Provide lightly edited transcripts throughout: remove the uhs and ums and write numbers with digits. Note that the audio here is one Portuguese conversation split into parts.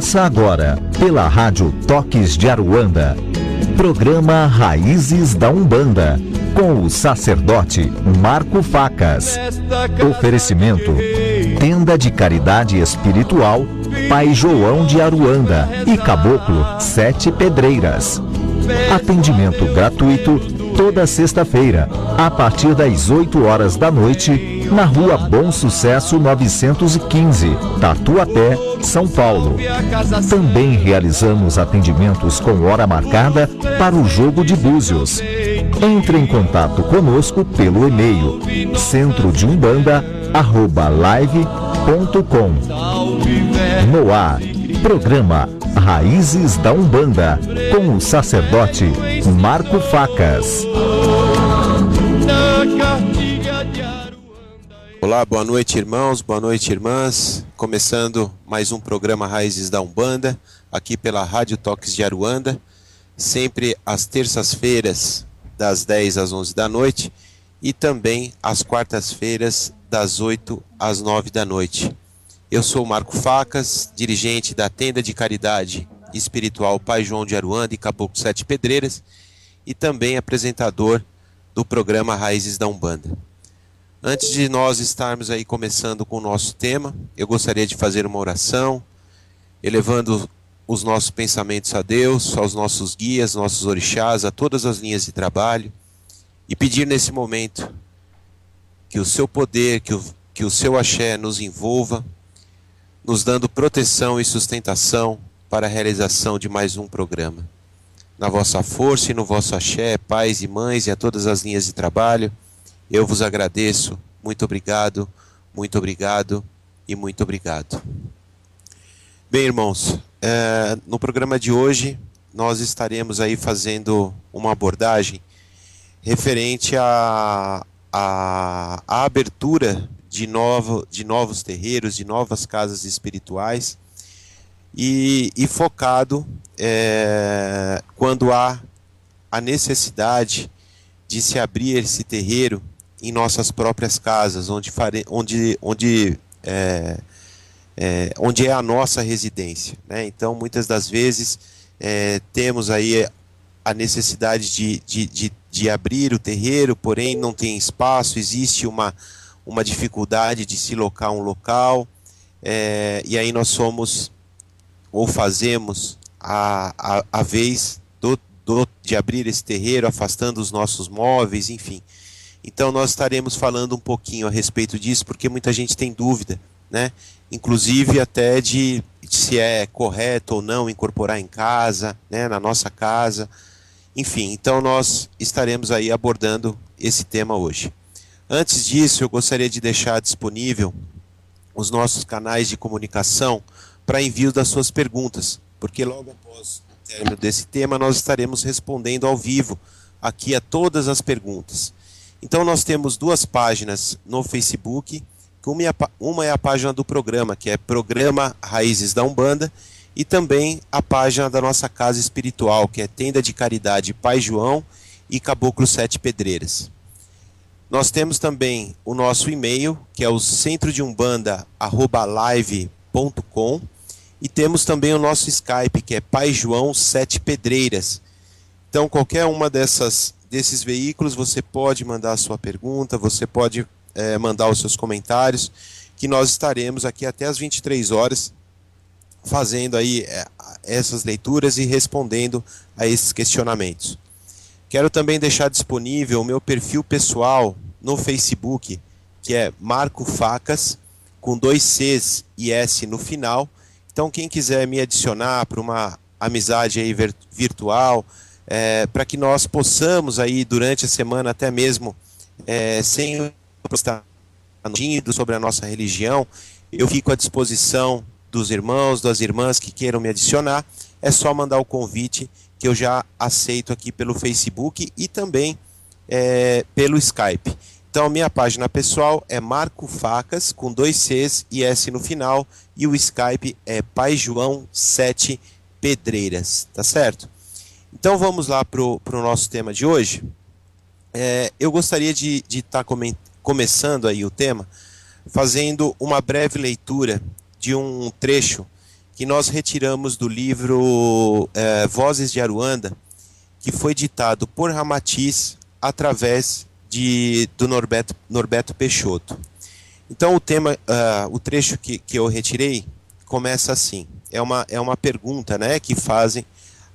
Começa agora, pela Rádio Toques de Aruanda, programa Raízes da Umbanda, com o sacerdote Marco Facas. Oferecimento: Tenda de Caridade Espiritual Pai João de Aruanda e Caboclo 7 Pedreiras. Atendimento gratuito toda sexta-feira, a partir das 8 horas da noite, na Rua Bom Sucesso 915, Tatuapé, São Paulo. Também realizamos atendimentos com hora marcada para o jogo de búzios. Entre em contato conosco pelo e-mail centrodeumbanda@live.com. No ar, programa Raízes da Umbanda, com o sacerdote Marco Facas. Olá, boa noite, irmãos, boa noite, irmãs. Começando mais um programa Raízes da Umbanda, aqui pela Rádio Toques de Aruanda, sempre às terças-feiras, das 10 às 11 da noite, e também às quartas-feiras, das 8 às 9 da noite. Eu sou o Marco Facas, dirigente da Tenda de Caridade Espiritual Pai João de Aruanda e Caboclo 7 Pedreiras, e também apresentador do programa Raízes da Umbanda. Antes de nós estarmos aí começando com o nosso tema, eu gostaria de fazer uma oração, elevando os nossos pensamentos a Deus, aos nossos guias, nossos orixás, a todas as linhas de trabalho, e pedir nesse momento que o seu poder, que o seu axé nos envolva, nos dando proteção e sustentação para a realização de mais um programa. Na vossa força e no vosso axé, pais e mães e a todas as linhas de trabalho, eu vos agradeço. Muito obrigado e muito obrigado. Bem, irmãos, no programa de hoje nós estaremos aí fazendo uma abordagem referente à abertura de novos terreiros, de novas casas espirituais, e focado quando há a necessidade de se abrir esse terreiro em nossas próprias casas, onde é a nossa residência, né? Então, muitas das vezes temos aí a necessidade de abrir o terreiro, porém não tem espaço, existe uma dificuldade de se locar um local, e aí nós fazemos a vez de abrir esse terreiro, afastando os nossos móveis, enfim. Então nós estaremos falando um pouquinho a respeito disso, porque muita gente tem dúvida, né? Inclusive até de se é correto ou não incorporar em casa, né? Na nossa casa, enfim. Então nós estaremos aí abordando esse tema hoje. Antes disso, eu gostaria de deixar disponível os nossos canais de comunicação para envio das suas perguntas, porque logo após o término desse tema, nós estaremos respondendo ao vivo aqui a todas as perguntas. Então nós temos duas páginas no Facebook, uma é a página do programa, que é Programa Raízes da Umbanda, e também a página da nossa casa espiritual, que é Tenda de Caridade Pai João e Caboclo 7 Pedreiras. Nós temos também o nosso e-mail, que é o centrodeumbanda@live.com, e temos também o nosso Skype, que é Pai João 7 Pedreiras. Então, qualquer uma desses veículos, você pode mandar a sua pergunta, você pode mandar os seus comentários, que nós estaremos aqui até às 23 horas, fazendo aí essas leituras e respondendo a esses questionamentos. Quero também deixar disponível o meu perfil pessoal no Facebook, que é Marco Facas, com 2 Cs e S no final. Então, quem quiser me adicionar para uma amizade aí virtual, para que nós possamos aí durante a semana, até mesmo sem estar sobre a nossa religião, eu fico à disposição dos irmãos, das irmãs que queiram me adicionar. É só mandar o convite, que eu já aceito aqui pelo Facebook e também pelo Skype. Então, minha página pessoal é Marco Facas, com 2 Cs e S no final, e o Skype é Pai João 7 Pedreiras, tá certo? Então, vamos lá para o nosso tema de hoje. Eu gostaria de estar começando aí o tema, fazendo uma breve leitura de um trecho que nós retiramos do livro Vozes de Aruanda, que foi ditado por Ramatiz através do Norberto Peixoto. Então o trecho que eu retirei começa assim. É uma pergunta, né, que faz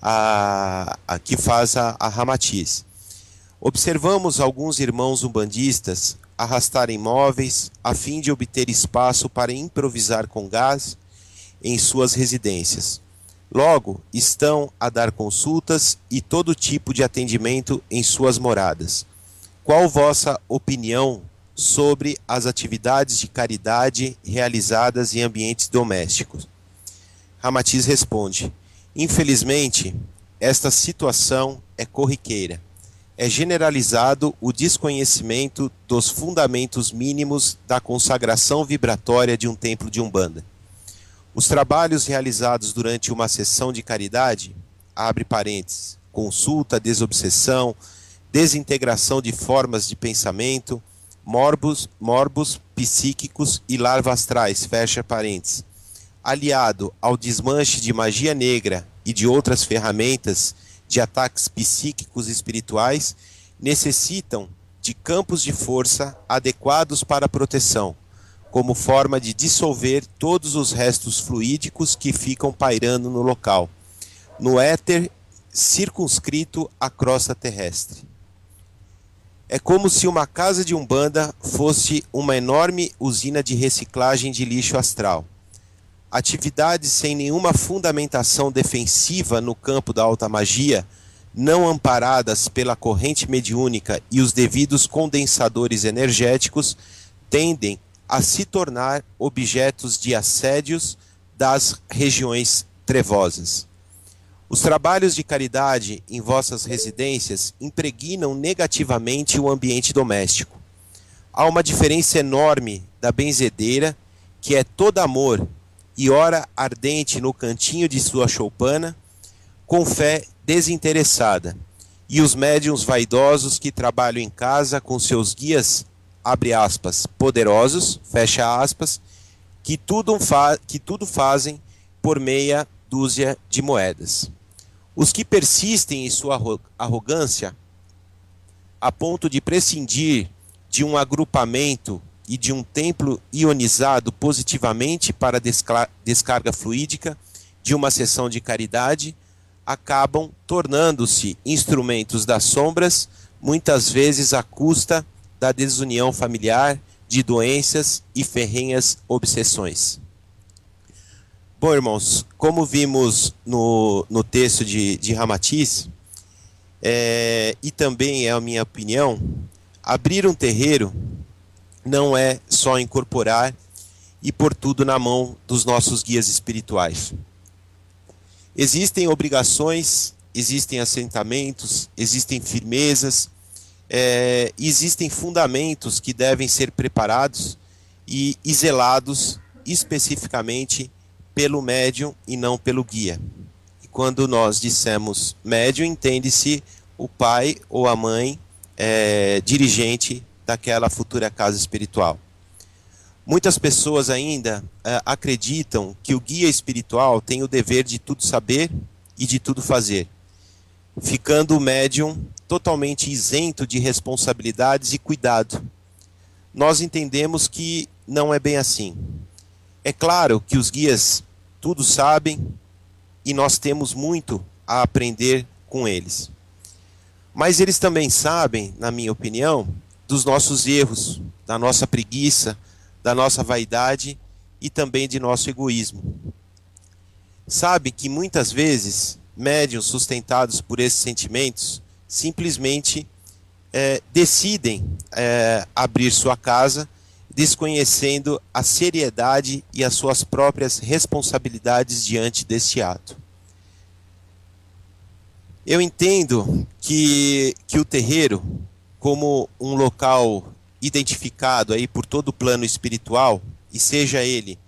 a Ramatiz. Observamos alguns irmãos umbandistas arrastarem móveis a fim de obter espaço para improvisar com gás em suas residências. Logo, estão a dar consultas e todo tipo de atendimento em suas moradas. Qual vossa opinião sobre as atividades de caridade realizadas em ambientes domésticos? Ramatiz responde: infelizmente, esta situação é corriqueira. É generalizado o desconhecimento dos fundamentos mínimos da consagração vibratória de um templo de Umbanda. Os trabalhos realizados durante uma sessão de caridade, abre parênteses, consulta, desobsessão, desintegração de formas de pensamento, morbos psíquicos e larvas astrais, fecha parênteses, aliado ao desmanche de magia negra e de outras ferramentas de ataques psíquicos e espirituais, necessitam de campos de força adequados para a proteção, como forma de dissolver todos os restos fluídicos que ficam pairando no local, no éter circunscrito à crosta terrestre. É como se uma casa de Umbanda fosse uma enorme usina de reciclagem de lixo astral. Atividades sem nenhuma fundamentação defensiva no campo da alta magia, não amparadas pela corrente mediúnica e os devidos condensadores energéticos, tendem a se tornar objetos de assédios das regiões trevosas. Os trabalhos de caridade em vossas residências impregnam negativamente o ambiente doméstico. Há uma diferença enorme da benzedeira, que é todo amor e ora ardente no cantinho de sua choupana, com fé desinteressada, e os médiuns vaidosos que trabalham em casa com seus guias, abre aspas, poderosos, fecha aspas, que tudo fazem por meia dúzia de moedas. Os que persistem em sua arrogância, a ponto de prescindir de um agrupamento e de um templo ionizado positivamente para descarga fluídica de uma sessão de caridade, acabam tornando-se instrumentos das sombras, muitas vezes à custa da desunião familiar, de doenças e ferrenhas obsessões. Bom, irmãos, como vimos no texto de Ramatiz, e também é a minha opinião, abrir um terreiro não é só incorporar e pôr tudo na mão dos nossos guias espirituais. Existem obrigações, existem assentamentos, existem firmezas, existem fundamentos que devem ser preparados e zelados especificamente pelo médium e não pelo guia. E quando nós dissemos médium, entende-se o pai ou a mãe dirigente daquela futura casa espiritual. Muitas pessoas ainda acreditam que o guia espiritual tem o dever de tudo saber e de tudo fazer, ficando o médium totalmente isento de responsabilidades e cuidado. Nós entendemos que não é bem assim. É claro que os guias tudo sabem e nós temos muito a aprender com eles. Mas eles também sabem, na minha opinião, dos nossos erros, da nossa preguiça, da nossa vaidade e também de nosso egoísmo. Sabe que muitas vezes médiuns sustentados por esses sentimentos simplesmente decidem abrir sua casa, desconhecendo a seriedade e as suas próprias responsabilidades diante deste ato. Eu entendo que o terreiro, como um local identificado aí por todo o plano espiritual, e seja ele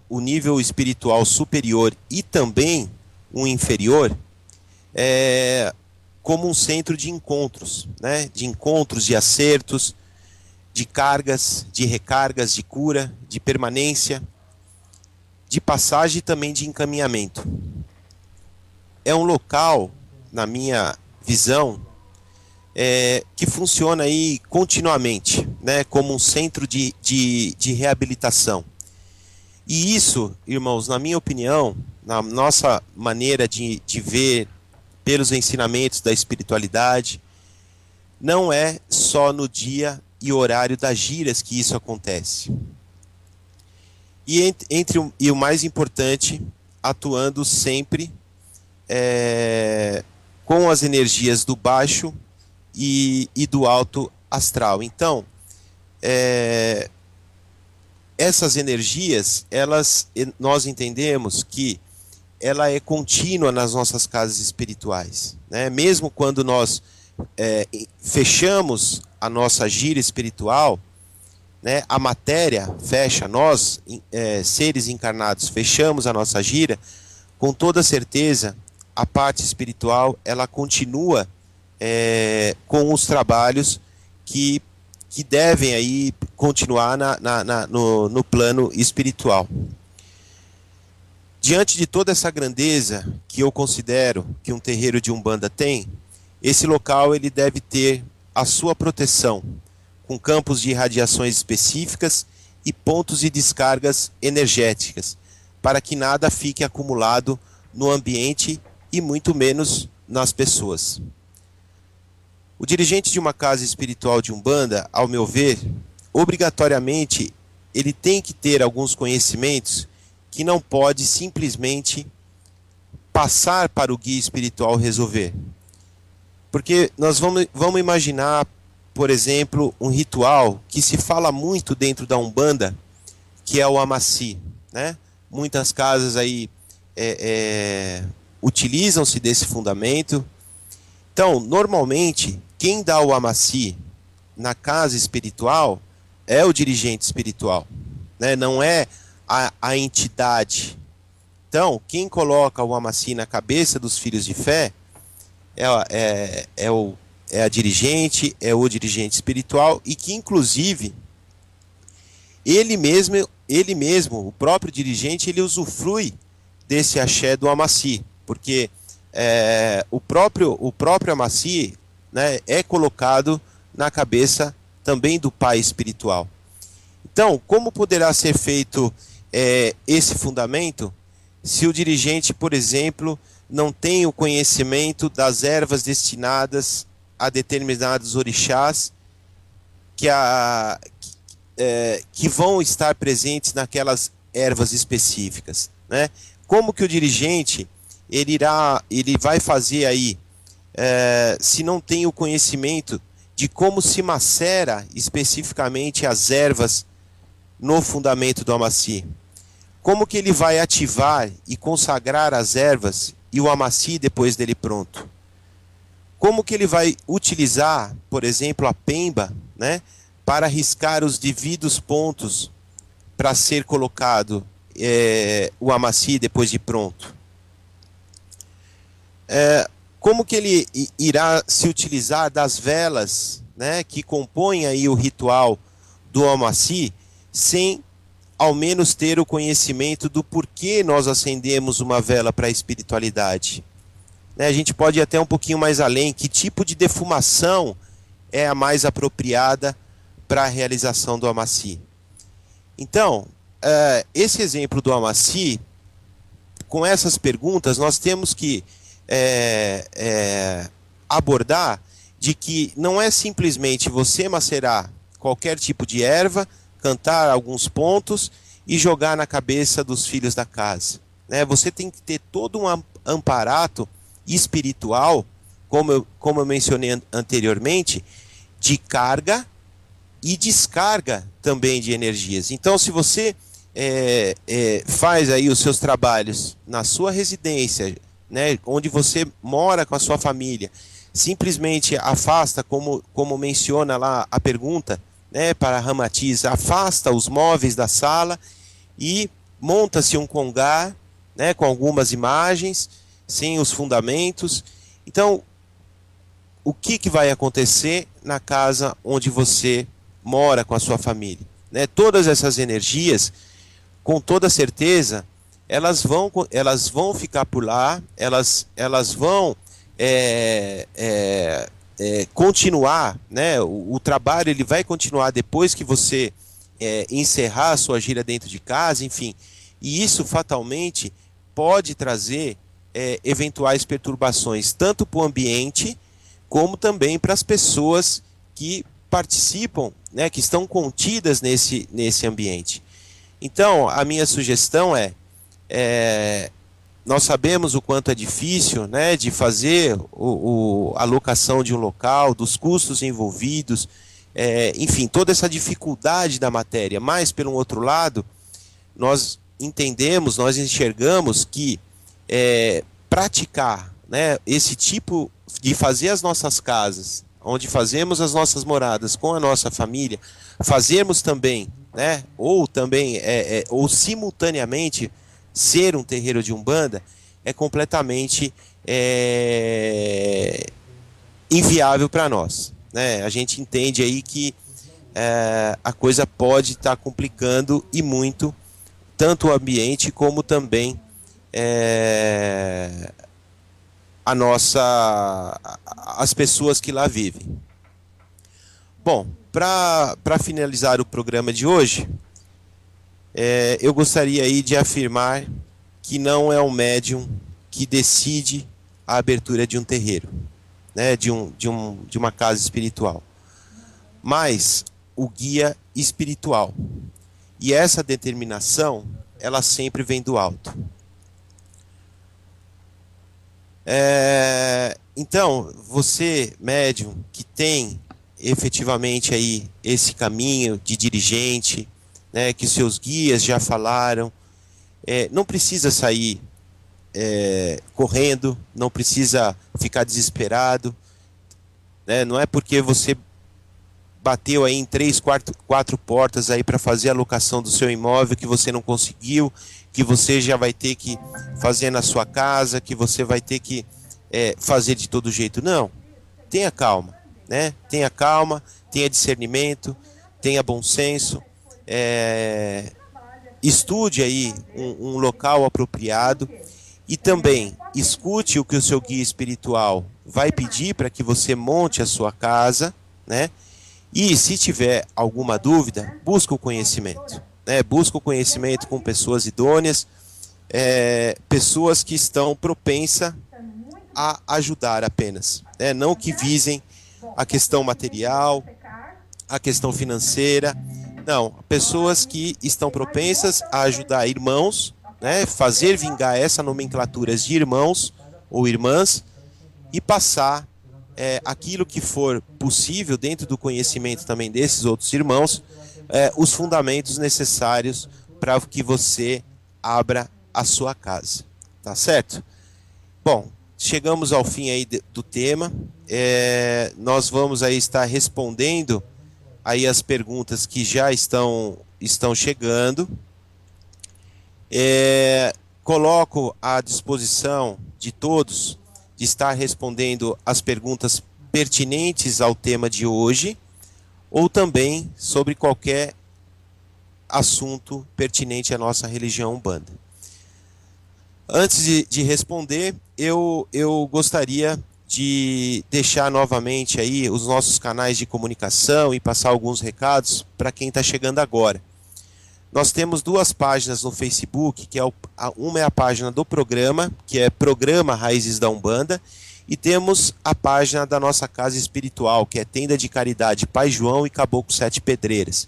o nível espiritual superior e também o inferior, como um centro de encontros, né? De encontros, de acertos, de cargas, de recargas, de cura, de permanência, de passagem e também de encaminhamento. É um local, na minha visão, que funciona aí continuamente, né, como um centro de reabilitação. E isso, irmãos, na minha opinião, na nossa maneira de ver pelos ensinamentos da espiritualidade, não é só no dia e horário das giras que isso acontece. E o mais importante, atuando sempre com as energias do baixo e do alto astral. Então, essas energias, nós entendemos que ela é contínua nas nossas casas espirituais, né? Mesmo quando nós fechamos a nossa gira espiritual, né, a matéria fecha, nós, seres encarnados, fechamos a nossa gira, com toda certeza, a parte espiritual, ela continua com os trabalhos que devem aí continuar no plano espiritual. Diante de toda essa grandeza que eu considero que um terreiro de Umbanda tem, esse local ele deve ter a sua proteção, com campos de irradiações específicas e pontos de descargas energéticas, para que nada fique acumulado no ambiente e muito menos nas pessoas. O dirigente de uma casa espiritual de Umbanda, ao meu ver, obrigatoriamente ele tem que ter alguns conhecimentos que não pode simplesmente passar para o guia espiritual resolver. Porque nós vamos imaginar, por exemplo, um ritual que se fala muito dentro da Umbanda, que é o Amaci, né? Muitas casas aí utilizam-se desse fundamento. Então, normalmente, quem dá o Amaci na casa espiritual é o dirigente espiritual, né? Não é a entidade. Então, quem coloca o Amaci na cabeça dos filhos de fé é a dirigente, é o dirigente espiritual, e que inclusive ele mesmo, o próprio dirigente, ele usufrui desse axé do Amaci, porque o próprio Amaci, né, é colocado na cabeça também do pai espiritual. Então, como poderá ser feito esse fundamento se o dirigente, por exemplo, não tem o conhecimento das ervas destinadas a determinados orixás que vão estar presentes naquelas ervas específicas, né? Como que o dirigente ele vai fazer aí se não tem o conhecimento de como se macera especificamente as ervas no fundamento do Amaci? Como que ele vai ativar e consagrar as ervas e o Amaci depois dele pronto? Como que ele vai utilizar, por exemplo, a pemba, né, para riscar os devidos pontos para ser colocado o Amaci depois de pronto? Como que ele irá se utilizar das velas, né, que compõem aí o ritual do Amaci, sem ao menos ter o conhecimento do porquê nós acendemos uma vela para a espiritualidade? A gente pode ir até um pouquinho mais além. Que tipo de defumação é a mais apropriada para a realização do Amaci? Então, esse exemplo do Amaci, com essas perguntas, nós temos que abordar de que não é simplesmente você macerar qualquer tipo de erva, cantar alguns pontos e jogar na cabeça dos filhos da casa, né? Você tem que ter todo um amparato espiritual, como eu mencionei anteriormente, de carga e descarga também de energias. Então, se você faz aí os seus trabalhos na sua residência, né, onde você mora com a sua família, simplesmente afasta, como menciona lá a pergunta, né, para Ramatiz, afasta os móveis da sala e monta-se um congá, né, com algumas imagens, sem os fundamentos. Então, o que vai acontecer na casa onde você mora com a sua família? Né? Todas essas energias, com toda certeza, elas vão ficar por lá, elas vão continuar, né? O trabalho ele vai continuar depois que você encerrar a sua gira dentro de casa, enfim. E isso fatalmente pode trazer eventuais perturbações, tanto para o ambiente, como também para as pessoas que participam, né, que estão contidas nesse ambiente. Então, a minha sugestão nós sabemos o quanto é difícil, né, de fazer a locação de um local, dos custos envolvidos, enfim, toda essa dificuldade da matéria, mas, pelo outro lado, nós entendemos, nós enxergamos que praticar, né, esse tipo de fazer as nossas casas, onde fazemos as nossas moradas com a nossa família, fazermos também, né, ou simultaneamente ser um terreiro de Umbanda, é completamente inviável para nós, né? A gente entende aí que a coisa pode estar complicando e muito, tanto o ambiente como também as pessoas que lá vivem. Bom, para finalizar o programa de hoje, eu gostaria aí de afirmar que não é o médium que decide a abertura de um terreiro, né, de uma casa espiritual, mas o guia espiritual. E essa determinação, ela sempre vem do alto. Então, você, médium, que tem efetivamente aí esse caminho de dirigente, né, que seus guias já falaram, não precisa sair correndo, não precisa ficar desesperado, né, não é porque você bateu aí em 3, 4 portas aí para fazer a locação do seu imóvel que você não conseguiu, que você já vai ter que fazer na sua casa, que você vai ter que fazer de todo jeito. Não, tenha calma, né? Tenha calma, tenha discernimento, tenha bom senso, estude aí um local apropriado e também escute o que o seu guia espiritual vai pedir para que você monte a sua casa, né? E se tiver alguma dúvida, busque o conhecimento, né? Busque o conhecimento com pessoas idôneas, pessoas que estão propensas a ajudar apenas, né? Não que visem a questão material, a questão financeira, não, pessoas que estão propensas a ajudar irmãos, né? Fazer vingar essa nomenclatura de irmãos ou irmãs e passar aquilo que for possível dentro do conhecimento também desses outros irmãos, os fundamentos necessários para que você abra a sua casa, tá certo? Bom, chegamos ao fim aí do tema, nós vamos aí estar respondendo aí as perguntas que já estão chegando. Coloco à disposição de todos de estar respondendo as perguntas pertinentes ao tema de hoje, ou também sobre qualquer assunto pertinente à nossa religião Umbanda. Antes de responder, eu gostaria de deixar novamente aí os nossos canais de comunicação e passar alguns recados para quem está chegando agora. Nós temos 2 páginas no Facebook, que uma é a página do programa, que é Programa Raízes da Umbanda, e temos a página da nossa casa espiritual, que é Tenda de Caridade Pai João e Caboclo 7 Pedreiras.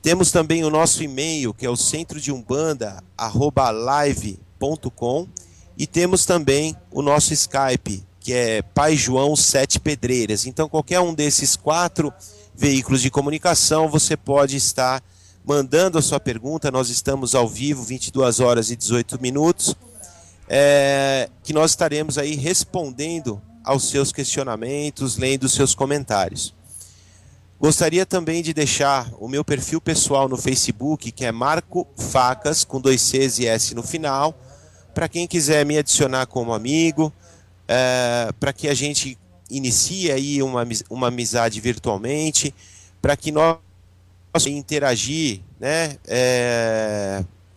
Temos também o nosso e-mail, que é o centrodeumbanda@live.com, e temos também o nosso Skype, que é Pai João 7 Pedreiras. Então, qualquer um desses 4 veículos de comunicação, você pode estar mandando a sua pergunta. Nós estamos ao vivo, 22 horas e 18 minutos, que nós estaremos aí respondendo aos seus questionamentos, lendo os seus comentários. Gostaria também de deixar o meu perfil pessoal no Facebook, que é Marco Facas, com 2 Cs e S no final, para quem quiser me adicionar como amigo, para que a gente inicie aí uma amizade virtualmente, para que nós interagir, né,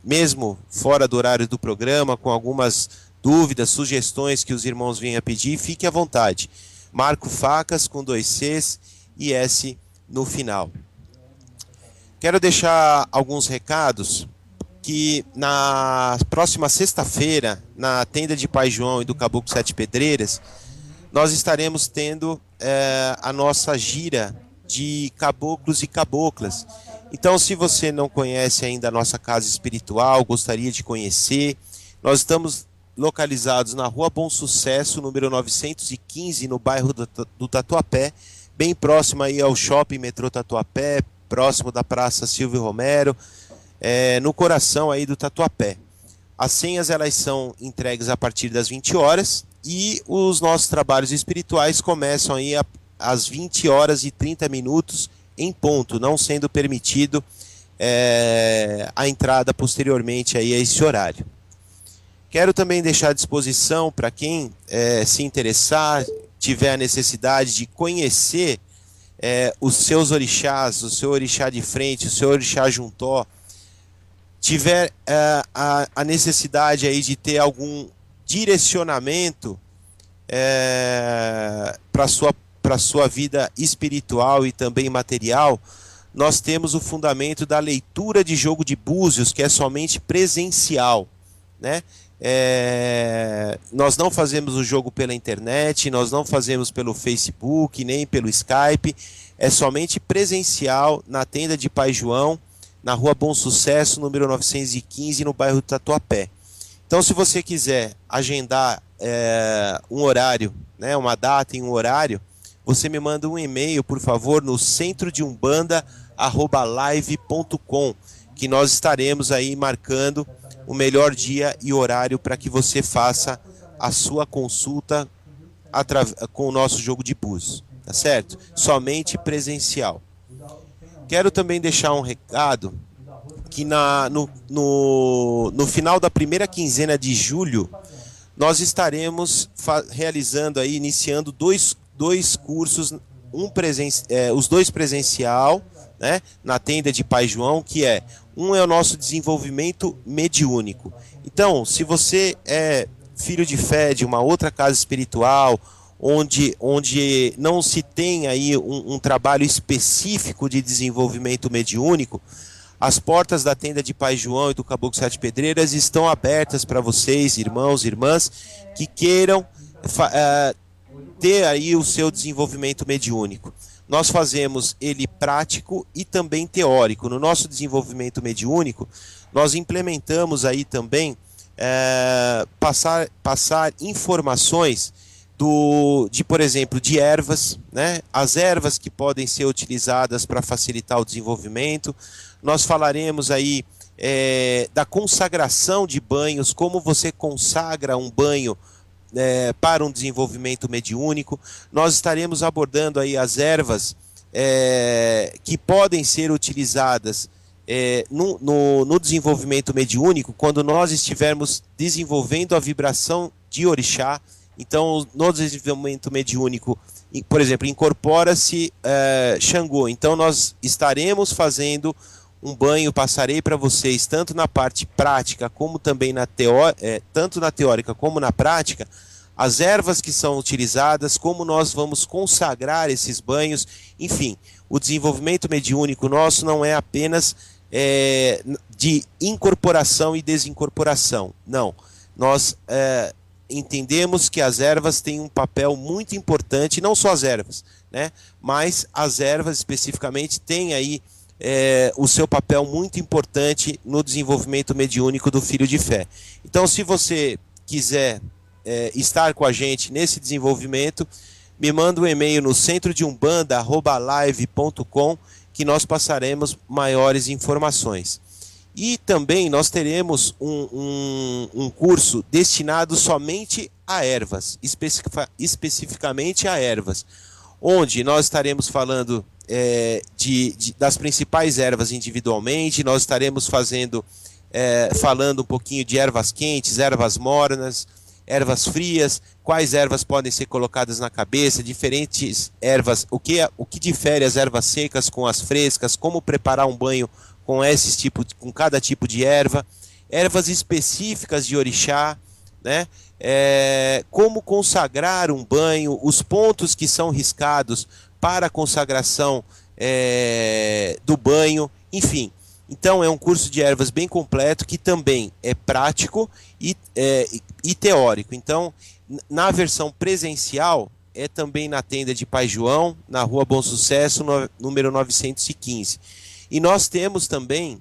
mesmo fora do horário do programa, com algumas dúvidas, sugestões que os irmãos venham a pedir, fique à vontade. Marco Facas com 2 Cs e S no final. Quero deixar alguns recados que na próxima sexta-feira, na tenda de Pai João e do Caboclo Sete Pedreiras, nós estaremos tendo a nossa gira de caboclos e caboclas. Então, se você não conhece ainda a nossa casa espiritual, gostaria de conhecer, nós estamos localizados na Rua Bom Sucesso, número 915, no bairro do Tatuapé, bem próximo aí ao Shopping Metrô Tatuapé, próximo da Praça Silvio Romero, no coração aí do Tatuapé. As senhas elas são entregues a partir das 20 horas e os nossos trabalhos espirituais começam aí às 20 horas e 30 minutos em ponto, não sendo permitido a entrada posteriormente aí a esse horário. Quero também deixar à disposição para quem se interessar, tiver a necessidade de conhecer os seus orixás, o seu orixá de frente, o seu orixá juntó, tiver a necessidade aí de ter algum direcionamento para a sua vida espiritual e também material, nós temos o fundamento da leitura de jogo de búzios, que é somente presencial, né? Nós não fazemos o jogo pela internet, nós não fazemos pelo Facebook, nem pelo Skype, é somente presencial na tenda de Pai João, na Rua Bom Sucesso, número 915, no bairro do Tatuapé. Então, se você quiser agendar um horário, né, uma data e um horário, você me manda um e-mail, por favor, no centrodeumbanda@live.com, que nós estaremos aí marcando o melhor dia e horário para que você faça a sua consulta com o nosso jogo de búzios, tá certo? Somente presencial. Quero também deixar um recado que no final da primeira quinzena de julho nós estaremos realizando aí, iniciando dois cursos, os dois presencial, né, na tenda de Pai João, que é o nosso desenvolvimento mediúnico. Então, se você é filho de fé de uma outra casa espiritual, onde não se tem aí um trabalho específico de desenvolvimento mediúnico, as portas da tenda de Pai João e do Caboclo Sete Pedreiras estão abertas para vocês, irmãos e irmãs, que queiram ter aí o seu desenvolvimento mediúnico. Nós fazemos ele prático e também teórico. No nosso desenvolvimento mediúnico, nós implementamos aí também passar informações por exemplo, de ervas, né? As ervas que podem ser utilizadas para facilitar o desenvolvimento. Nós falaremos aí da consagração de banhos, como você consagra um banho para um desenvolvimento mediúnico. Nós estaremos abordando aí as ervas que podem ser utilizadas no desenvolvimento mediúnico, quando nós estivermos desenvolvendo a vibração de orixá. Então, no desenvolvimento mediúnico, por exemplo, incorpora-se Xangô. Então, nós estaremos fazendo um banho, passarei para vocês, tanto na parte prática, como também tanto na teórica como na prática, as ervas que são utilizadas, como nós vamos consagrar esses banhos. Enfim, o desenvolvimento mediúnico nosso não é apenas de incorporação e desincorporação. Não, nós entendemos que as ervas têm um papel muito importante, não só as ervas, né, mas as ervas especificamente têm aí o seu papel muito importante no desenvolvimento mediúnico do filho de fé. Então, se você quiser estar com a gente nesse desenvolvimento, me manda um e-mail no centrodeumbanda@live.com, que nós passaremos maiores informações. E também nós teremos um curso destinado somente a ervas, especificamente a ervas, onde nós estaremos falando das principais ervas individualmente. Nós estaremos falando um pouquinho de ervas quentes, ervas mornas, ervas frias, quais ervas podem ser colocadas na cabeça, diferentes ervas, o que difere as ervas secas com as frescas, como preparar um banho com cada tipo de erva. ervas específicas de orixá, né? Como consagrar um banho, os pontos que são riscados para a consagração do banho, enfim. Então é um curso de ervas bem completo, que também é prático e teórico. Então, na versão presencial, é também na tenda de Pai João, na Rua Bom Sucesso, número 915. E nós temos também,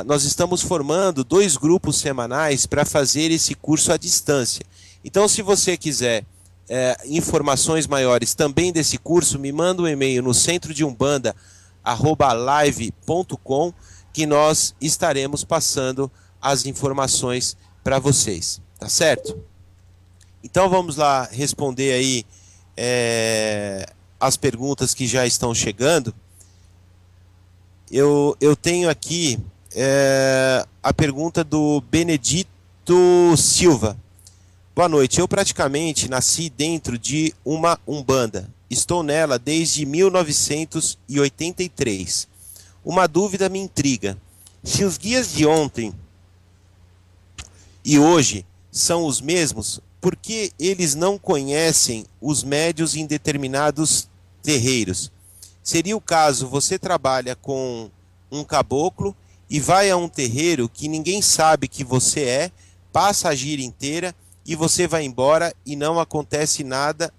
nós estamos formando 2 grupos semanais para fazer esse curso à distância. Então, se você quiser informações maiores também desse curso, me manda um e-mail no centrodeumbanda@live.com, que nós estaremos passando as informações para vocês, tá certo? Então vamos lá responder aí as perguntas que já estão chegando. Eu tenho aqui a pergunta do Benedito Silva. Boa noite, eu praticamente nasci dentro de uma umbanda. Estou nela desde 1983. Uma dúvida me intriga. Se os guias de ontem e hoje são os mesmos, por que eles não conhecem os médios em determinados terreiros? Seria o caso, você trabalha com um caboclo e vai a um terreiro que ninguém sabe que você passa a gira inteira e você vai embora e não acontece nada.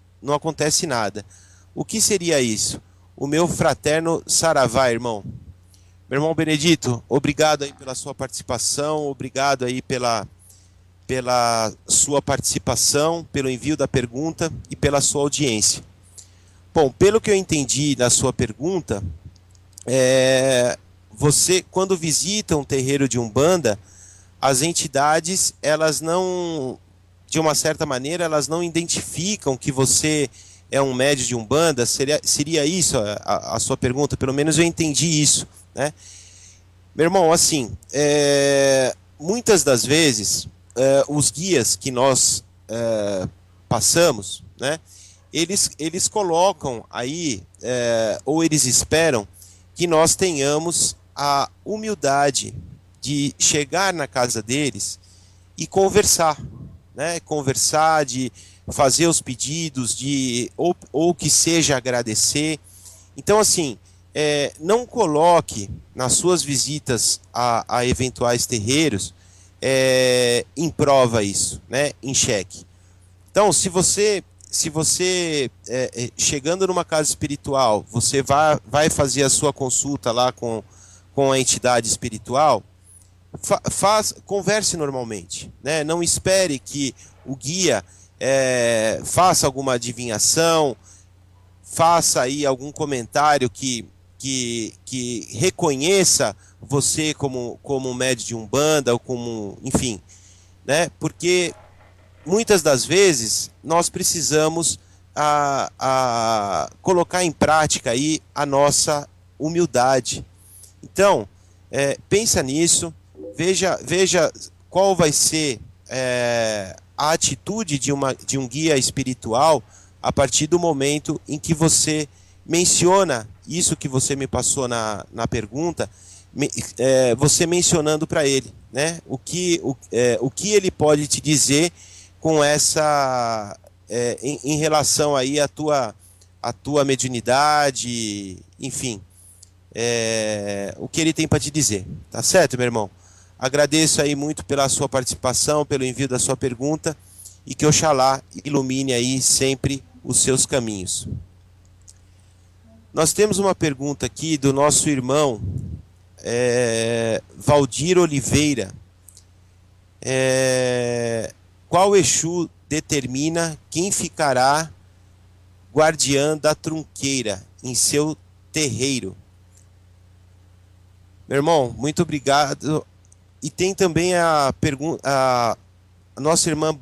O que seria isso? O meu fraterno saravá, irmão. Meu irmão Benedito, obrigado aí pela sua participação, obrigado aí pela sua participação, pelo envio da pergunta e pela sua audiência. Bom, pelo que eu entendi da sua pergunta, você, quando visita um terreiro de Umbanda, as entidades, elas não, de uma certa maneira, elas não identificam que você é um médium de Umbanda. Seria isso a sua pergunta? Pelo menos eu entendi isso, né? Meu irmão, assim, muitas das vezes, os guias que nós passamos, né, eles colocam aí, ou eles esperam que nós tenhamos a humildade de chegar na casa deles e conversar, né? Conversar, de fazer os pedidos, ou que seja agradecer. Então, assim, não coloque nas suas visitas a eventuais terreiros em prova isso, né? Em xeque. Então, se você chegando numa casa espiritual, você vai fazer a sua consulta lá com a entidade espiritual, converse normalmente, né? Não espere que o guia faça alguma adivinhação, faça aí algum comentário que reconheça você como um médium de Umbanda, ou como, enfim, né? Porque muitas das vezes nós precisamos colocar em prática aí a nossa humildade. Então, pensa nisso, veja qual vai ser a atitude de um guia espiritual a partir do momento em que você menciona isso que você me passou na pergunta, você mencionando para ele, né? O que ele pode te dizer com essa em relação aí à tua mediunidade, enfim, o que ele tem para te dizer, tá certo, meu irmão? Agradeço aí muito pela sua participação, pelo envio da sua pergunta, e que Oxalá ilumine aí sempre os seus caminhos. Nós temos uma pergunta aqui do nosso irmão Valdir Oliveira. Qual Exu determina quem ficará guardiã da trunqueira em seu terreiro? Meu irmão, muito obrigado. E tem também a nossa irmã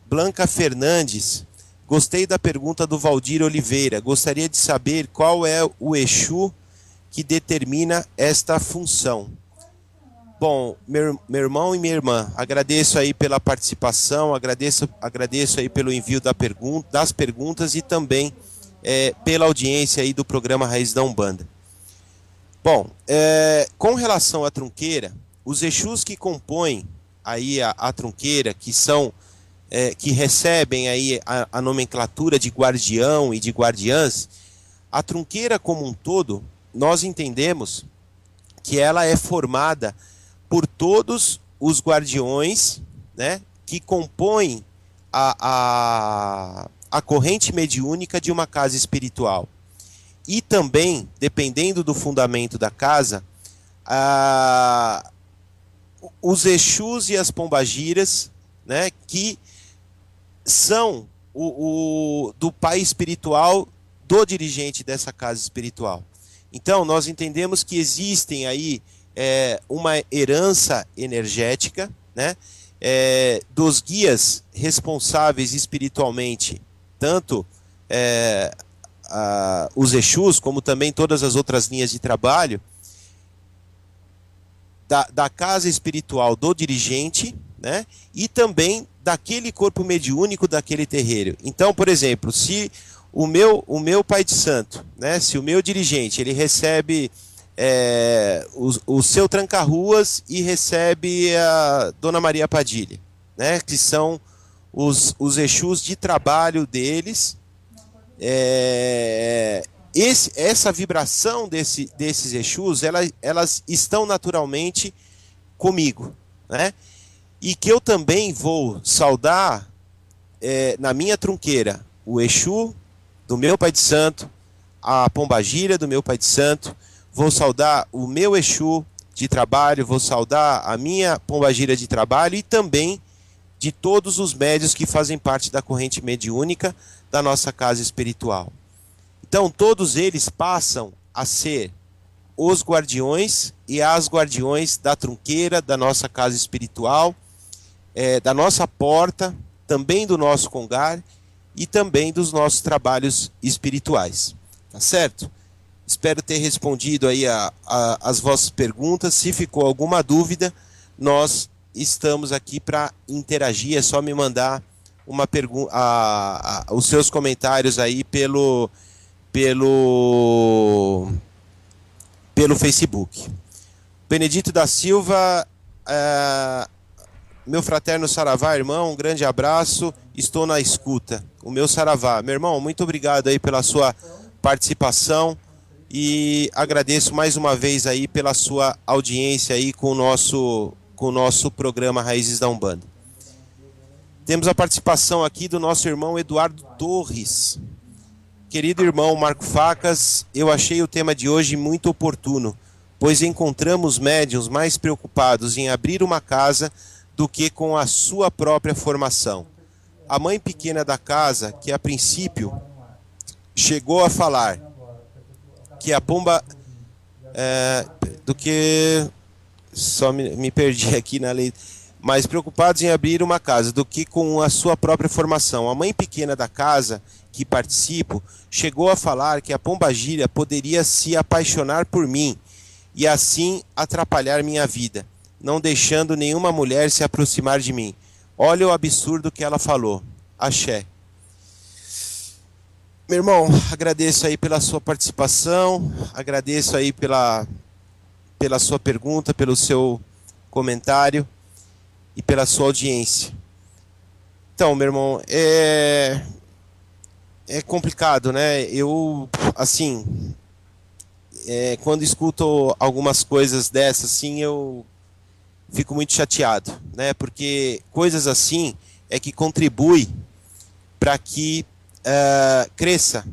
Blanca Fernandes. Gostei da pergunta do Valdir Oliveira. Gostaria de saber qual é o Exu que determina esta função. Bom, meu irmão e minha irmã, agradeço aí pela participação, agradeço aí pelo envio das perguntas e também pela audiência aí do programa Raiz da Umbanda. Bom, com relação à trunqueira, os Exus que compõem aí a trunqueira, que são que recebem aí a nomenclatura de guardião e de guardiãs, a trunqueira como um todo, nós entendemos que ela é formada por todos os guardiões, né, que compõem a corrente mediúnica de uma casa espiritual. E também, dependendo do fundamento da casa, os Exus e as pombagiras, né, que são do pai espiritual do dirigente dessa casa espiritual. Então, nós entendemos que existem aí uma herança energética, né, dos guias responsáveis espiritualmente, tanto os Exus, como também todas as outras linhas de trabalho, da casa espiritual do dirigente, né, e também daquele corpo mediúnico daquele terreiro. Então, por exemplo, se o meu pai de santo, né, se o meu dirigente ele recebe o seu tranca-ruas e recebe a Dona Maria Padilha, né, que são os Exus de trabalho deles, essa vibração desses Exus, elas estão naturalmente comigo, né? E que eu também vou saudar na minha trunqueira o Exu do meu pai de santo, a pombagira do meu pai de santo, vou saudar o meu Exu de trabalho, vou saudar a minha pombagira de trabalho e também de todos os médios que fazem parte da corrente mediúnica da nossa casa espiritual. Então, todos eles passam a ser os guardiões e as guardiões da trunqueira, da nossa casa espiritual, da nossa porta, também do nosso congar e também dos nossos trabalhos espirituais. Tá certo? Espero ter respondido aí as vossas perguntas. Se ficou alguma dúvida, nós estamos aqui para interagir. É só me mandar uma pergunta, os seus comentários aí pelo Facebook. Benedito da Silva, meu fraterno saravá, irmão, um grande abraço, estou na escuta. O meu saravá. Meu irmão, muito obrigado aí pela sua participação e agradeço mais uma vez aí pela sua audiência aí com o nosso programa Raízes da Umbanda. Temos a participação aqui do nosso irmão Eduardo Torres. Querido irmão Marco Facas, eu achei o tema de hoje muito oportuno, pois encontramos médiuns mais preocupados em abrir uma casa do que com a sua própria formação. A mãe pequena da casa, que a princípio chegou a falar que a pomba... do que... Só me perdi aqui na lei... mais preocupados em abrir uma casa do que com a sua própria formação. A mãe pequena da casa, que participo, chegou a falar que a pombagira poderia se apaixonar por mim e assim atrapalhar minha vida, não deixando nenhuma mulher se aproximar de mim. Olha o absurdo que ela falou. Axé. Meu irmão, agradeço aí pela sua participação, agradeço aí pela sua pergunta, pelo seu comentário e pela sua audiência. Então, meu irmão, é complicado, né? Eu, assim, quando escuto algumas coisas dessas, assim, eu fico muito chateado, né? Porque coisas assim é que contribui para que cresça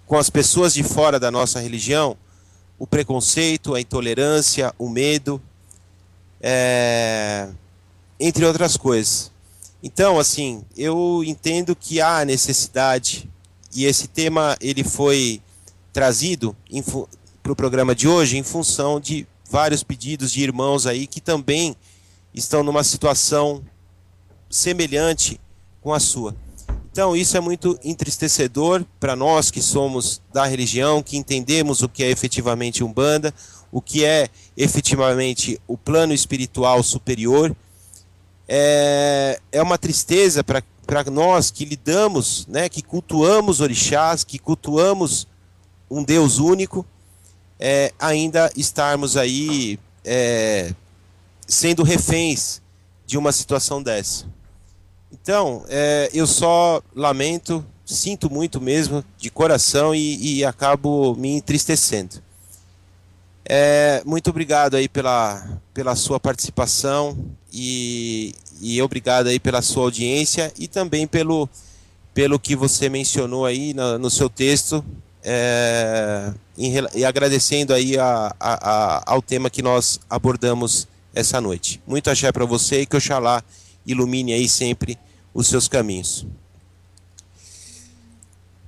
com as pessoas de fora da nossa religião o preconceito, a intolerância, o medo, entre outras coisas. Então, assim, eu entendo que há necessidade, e esse tema ele foi trazido para o programa de hoje em função de vários pedidos de irmãos aí que também estão numa situação semelhante com a sua. Então, isso é muito entristecedor para nós que somos da religião, que entendemos o que é efetivamente Umbanda, o que é efetivamente o plano espiritual superior. É uma tristeza para nós que lidamos, né, que cultuamos orixás, que cultuamos um Deus único, ainda estarmos aí sendo reféns de uma situação dessa. Então, eu só lamento, sinto muito mesmo, de coração, e acabo me entristecendo. Muito obrigado aí pela sua participação e obrigado aí pela sua audiência e também pelo que você mencionou aí no seu texto, e agradecendo aí ao tema que nós abordamos essa noite. Muito axé para você e que Oxalá ilumine aí sempre os seus caminhos.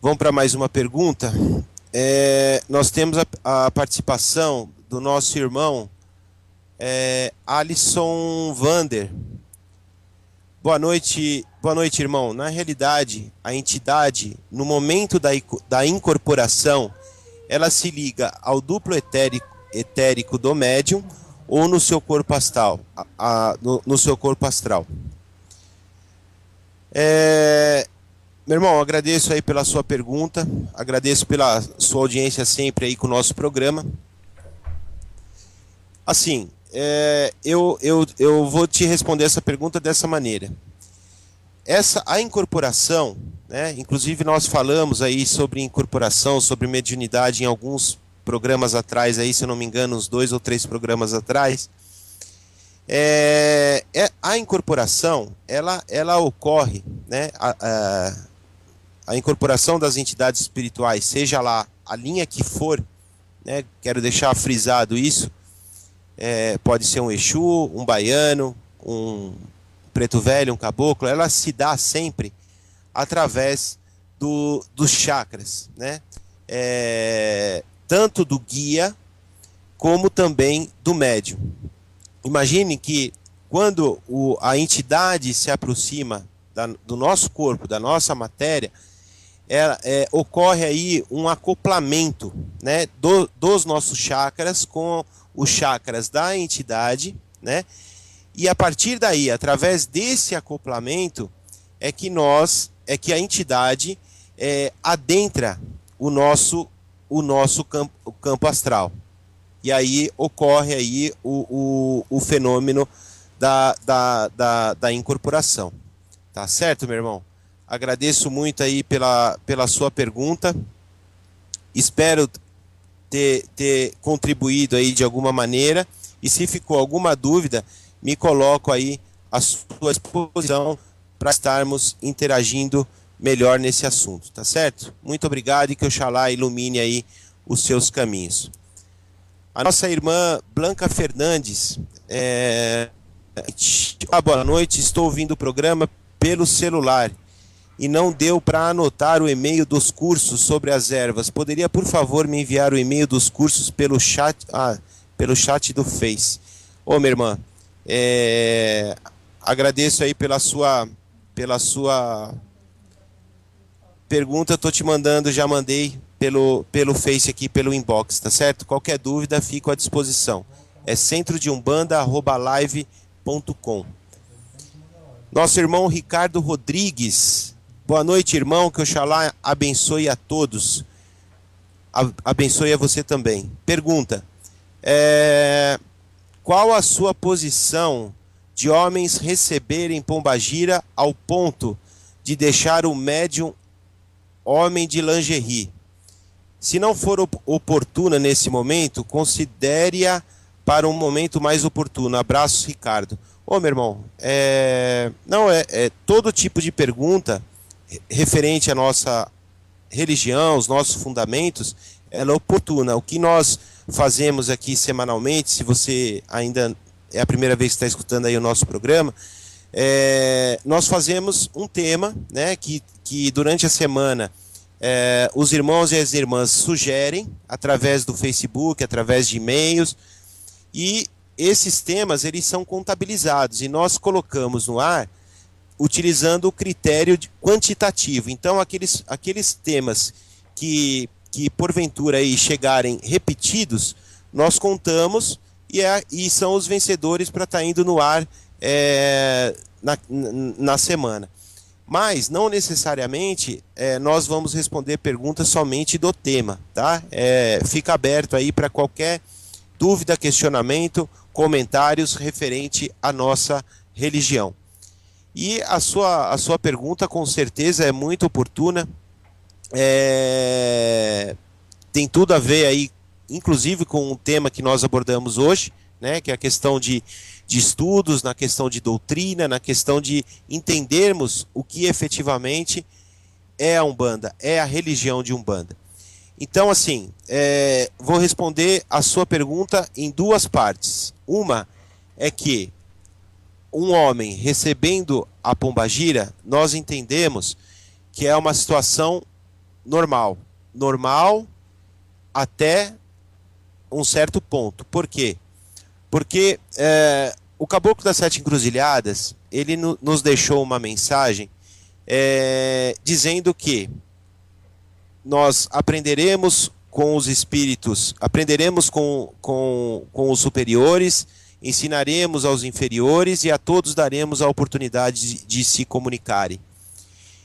Vamos para mais uma pergunta. Nós temos a participação do nosso irmão Alisson Vander. Boa noite, irmão. Na realidade, a entidade, no momento da incorporação, ela se liga ao duplo etérico do médium ou no seu corpo astral? No seu corpo astral. Meu irmão, agradeço aí pela sua pergunta, agradeço pela sua audiência sempre aí com o nosso programa. Assim, eu vou te responder essa pergunta dessa maneira. A incorporação, né, inclusive nós falamos aí sobre incorporação, sobre mediunidade em alguns programas atrás, aí, se eu não me engano, uns 2 ou 3 programas atrás. A incorporação, ela ocorre, né, a incorporação das entidades espirituais, seja lá a linha que for, né, quero deixar frisado isso, pode ser um Exu, um baiano, um preto velho, um caboclo, ela se dá sempre através dos chakras, né? Tanto do guia como também do médium. Imagine que quando a entidade se aproxima do nosso corpo, da nossa matéria, ocorre aí um acoplamento, né, dos nossos chakras com os chakras da entidade, né? E a partir daí, através desse acoplamento, é que a entidade adentra o nosso campo astral. E aí ocorre aí o fenômeno da incorporação. Tá certo, meu irmão? Agradeço muito aí pela sua pergunta. Espero ter contribuído aí de alguma maneira. E se ficou alguma dúvida, me coloco aí à sua disposição para estarmos interagindo melhor nesse assunto, tá certo? Muito obrigado e que Oxalá ilumine aí os seus caminhos. A nossa irmã Blanca Fernandes, boa noite, estou ouvindo o programa pelo celular e não deu para anotar o e-mail dos cursos sobre as ervas. Poderia, por favor, me enviar o e-mail dos cursos pelo chat do Face? Ô, minha irmã, agradeço aí pela sua pergunta, estou te mandando, já mandei pelo Face aqui, pelo inbox, tá certo? Qualquer dúvida, fico à disposição. É centrodeumbanda@live.com. Nosso irmão Ricardo Rodrigues. Boa noite, irmão, que Oxalá abençoe a todos. Abençoe a você também. Pergunta: qual a sua posição de homens receberem pombagira ao ponto de deixar o médium homem de lingerie? Se não for oportuna nesse momento, considere-a para um momento mais oportuno. Abraços, Ricardo. Ô, meu irmão, todo tipo de pergunta referente à nossa religião, os nossos fundamentos, ela é oportuna. O que nós fazemos aqui semanalmente, se você ainda é a primeira vez que está escutando aí o nosso programa, nós fazemos um tema, né, que durante a semana os irmãos e as irmãs sugerem através do Facebook, através de e-mails, e esses temas eles são contabilizados e nós colocamos no ar utilizando o critério quantitativo. Então aqueles temas que porventura aí chegarem repetidos, nós contamos e são os vencedores para estar indo no ar na semana. Mas não necessariamente nós vamos responder perguntas somente do tema, tá? Fica aberto aí para qualquer dúvida, questionamento, comentários referente à nossa religião. E a sua pergunta com certeza é muito oportuna, tem tudo a ver aí, inclusive com o tema que nós abordamos hoje, né, que é a questão de estudos, na questão de doutrina, na questão de entendermos o que efetivamente é a Umbanda, é a religião de Umbanda. Então, assim, vou responder a sua pergunta em duas partes. Uma é que um homem recebendo a pombagira, nós entendemos que é uma situação normal. Normal até um certo ponto. Por quê? Porque o Caboclo das Sete Encruzilhadas, ele nos deixou uma mensagem dizendo que nós aprenderemos com os espíritos, aprenderemos com os superiores, ensinaremos aos inferiores e a todos daremos a oportunidade de se comunicarem.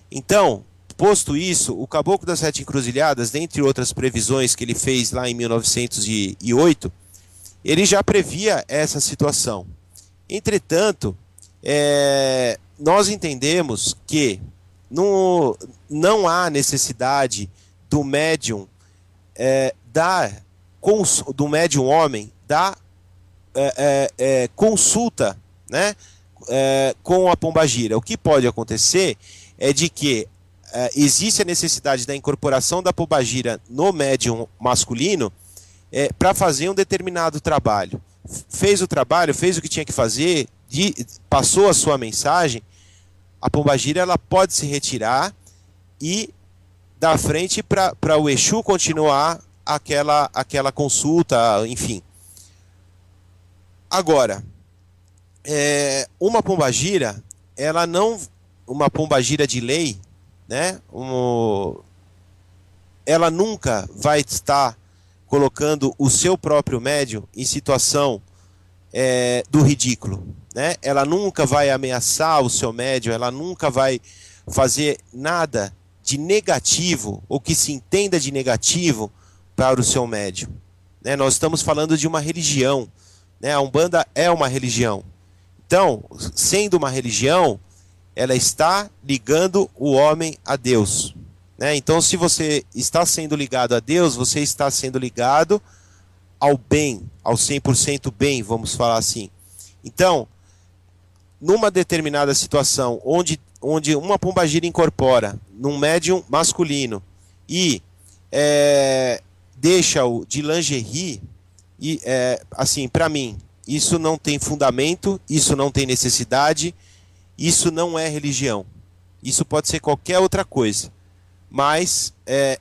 Então, posto isso, o Caboclo das Sete Encruzilhadas, dentre outras previsões que ele fez lá em 1908, ele já previa essa situação. Entretanto, nós entendemos que não há necessidade do médium do médium homem dar consulta, né, com a pombagira. O que pode acontecer é de que existe a necessidade da incorporação da pombagira no médium masculino para fazer um determinado trabalho. Fez o trabalho, fez o que tinha que fazer, passou a sua mensagem, a pombagira ela pode se retirar e dar frente para o Exu continuar aquela consulta, enfim. Agora, uma pombagira, ela não, uma pombagira de lei, né? Ela nunca vai estar colocando o seu próprio médium em situação do ridículo, né? Ela nunca vai ameaçar o seu médium, ela nunca vai fazer nada de negativo, ou que se entenda de negativo para o seu médium, né? Nós estamos falando de uma religião, né? A Umbanda é uma religião. Então, sendo uma religião, ela está ligando o homem a Deus, né? Então, se você está sendo ligado a Deus, você está sendo ligado ao bem, ao 100% bem, vamos falar assim. Então, numa determinada situação onde uma pombagira incorpora num médium masculino e deixa-o de lingerie, e assim, para mim, isso não tem fundamento, isso não tem necessidade, isso não é religião. Isso pode ser qualquer outra coisa, mas